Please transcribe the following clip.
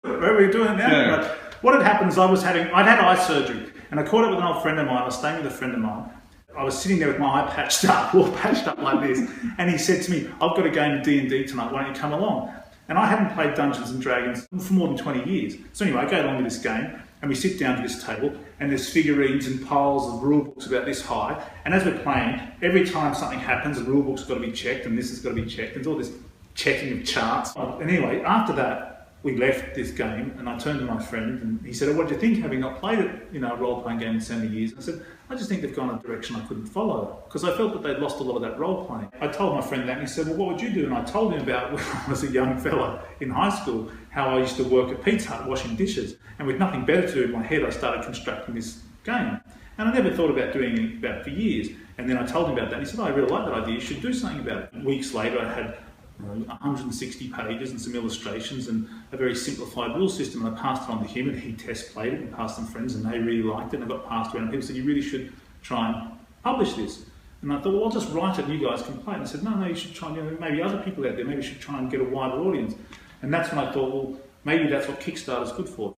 Where are we doing it now? Yeah. But what had happened is I'd had eye surgery, and I caught up with an old friend of mine. I was staying with a friend of mine. I was sitting there with my eye patched up, all patched up like this, and he said to me, "I've got a game of D&D tonight, why don't you come along?" And I hadn't played Dungeons and Dragons for more than 20 years. So anyway, I go along with this game, and we sit down to this table, and there's figurines and piles of rule books about this high, and as we're playing, every time something happens, the rule book's got to be checked, and this has got to be checked, and there's all this checking of charts. And anyway, after that, we left this game, and I turned to my friend, and he said, "Oh, what do you think, having not played it, a role-playing game in so many years?" I said, "I just think they've gone in a direction I couldn't follow, because I felt that they'd lost a lot of that role-playing." I told my friend that, and he said, "Well, what would you do?" And I told him about when I was a young fella in high school, how I used to work at Pizza Hut washing dishes, and with nothing better to do in my head, I started constructing this game. And I never thought about doing it about for years. And then I told him about that, and he said, "Oh, I really like that idea, you should do something about it." Weeks later, I had 160 pages and some illustrations and a very simplified rule system, and I passed it on to him, and he test played it and passed some friends, and they really liked it, and I got passed around, and people said, "You really should try and publish this." And I thought, well, I'll just write it and you guys can play it. And I said, no, you should try, maybe other people out there, maybe you should try and get a wider audience. And that's when I thought, well, maybe that's what Kickstarter's good for.